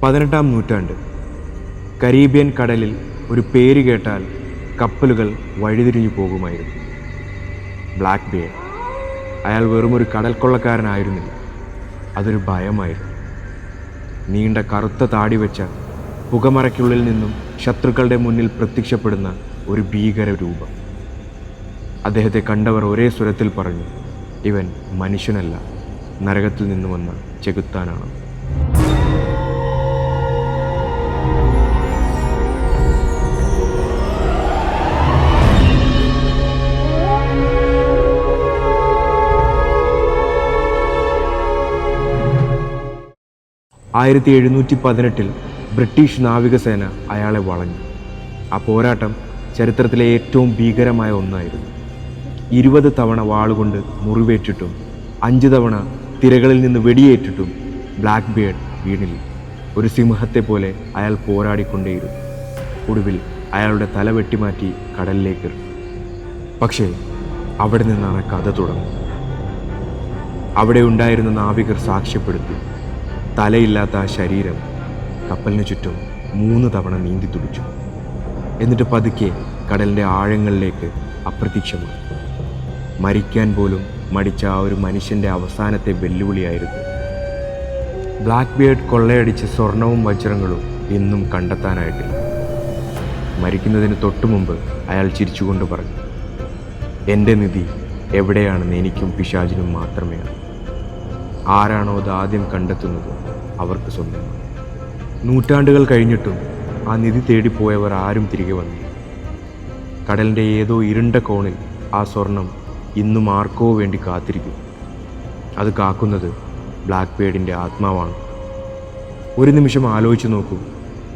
18-ാം നൂറ്റാണ്ട്. കരീബിയൻ കടലിൽ ഒരു പേര് കേട്ടാൽ കപ്പലുകൾ വഴിതിരിഞ്ഞു പോകുമായിരുന്നു. Black beard. അയാൾ വെറുമൊരു കടൽ കൊള്ളക്കാരനായിരുന്നില്ല, അതൊരു ഭയമായിരുന്നു. നീണ്ട കറുത്ത താടി വെച്ച, പുകമറയ്ക്കുള്ളിൽ നിന്നും ശത്രുക്കളുടെ മുന്നിൽ പ്രത്യക്ഷപ്പെടുന്ന ഒരു ഭീകര രൂപം. അദ്ദേഹത്തെ കണ്ടവർ ഒരേ സ്വരത്തിൽ പറഞ്ഞു, ഇവൻ മനുഷ്യനല്ല, നരകത്തിൽ നിന്ന് വന്ന ചെകുത്താനാണ്. ആയിരത്തി 1718 ബ്രിട്ടീഷ് നാവികസേന അയാളെ വളഞ്ഞു. ആ പോരാട്ടം ചരിത്രത്തിലെ ഏറ്റവും ഭീകരമായ ഒന്നായിരുന്നു. 20 തവണ വാളുകൊണ്ട് മുറിവേറ്റിട്ടും 5 തവണ തിരകളിൽ നിന്ന് വെടിയേറ്റിട്ടും ബ്ലാക്ക് ബിയർഡ് വീണില്ല. ഒരു സിംഹത്തെ പോലെ അയാൾ പോരാടിക്കൊണ്ടേയിരുന്നു. ഒടുവിൽ അയാളുടെ തല വെട്ടിമാറ്റി കടലിലേക്ക് എറിഞ്ഞു. പക്ഷേ അവിടെ നിന്നാണ് കഥ തുടങ്ങുന്നത്. അവിടെ ഉണ്ടായിരുന്ന നാവികർ സാക്ഷ്യപ്പെടുത്തി, തലയില്ലാത്ത ആ ശരീരം കപ്പലിന് ചുറ്റും 3 തവണ നീന്തി തുടിച്ചു. എന്നിട്ട് പതുക്കെ കടലിൻ്റെ ആഴങ്ങളിലേക്ക് അപ്രത്യക്ഷമായി. മരിക്കാൻ പോലും മടിച്ച ആ ഒരു മനുഷ്യൻ്റെ അവസാനത്തെ വെല്ലുവിളിയായിരുന്നു. ബ്ലാക്ക് ബിയർഡ് കൊള്ളയടിച്ച സ്വർണവും വജ്രങ്ങളും ഇന്നും കണ്ടെത്താനായിട്ടില്ല. മരിക്കുന്നതിന് തൊട്ടു മുമ്പ് അയാൾ ചിരിച്ചുകൊണ്ട് പറഞ്ഞു, എൻ്റെ നിധി എവിടെയാണെന്ന് എനിക്കും പിശാചിനും മാത്രമേ അറിയൂ. ആരാണോ അത് ആദ്യം കണ്ടെത്തുന്നത് അവർക്ക് സ്വന്തമാണ്. നൂറ്റാണ്ടുകൾ കഴിഞ്ഞിട്ടും ആ നിധി തേടിപ്പോയവർ ആരും തിരികെ വന്നില്ല. കടലിൻ്റെ ഏതോ ഇരുണ്ട കോണിൽ ആ സ്വർണം ഇന്നും ആർക്കോ വേണ്ടി കാത്തിരിക്കും. അത് കാക്കുന്നത് ബ്ലാക്ക് ബിയർഡിൻ്റെ ആത്മാവാണ്. ഒരു നിമിഷം ആലോചിച്ച് നോക്കൂ,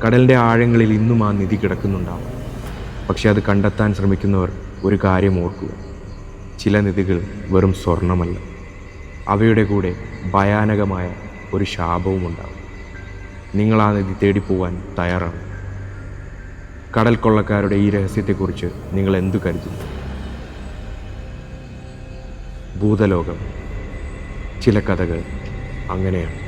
കടലിൻ്റെ ആഴങ്ങളിൽ ഇന്നും ആ നിധി കിടക്കുന്നുണ്ടാവും. പക്ഷെ അത് കണ്ടെത്താൻ ശ്രമിക്കുന്നവർ ഒരു കാര്യം ഓർക്കുക, ചില നിധികൾ വെറും സ്വർണമല്ല, അവയുടെ കൂടെ ഭയാനകമായ ഒരു ശാപവും ഉണ്ടാകും. നിങ്ങൾ ആ നിധി തേടിപ്പോവാൻ തയ്യാറാണ്? കടൽ കൊള്ളക്കാരുടെ ഈ രഹസ്യത്തെക്കുറിച്ച് നിങ്ങൾ എന്തു കരുതുന്നു? ഭൂതലോകം. ചില കഥകൾ അങ്ങനെയാണ്.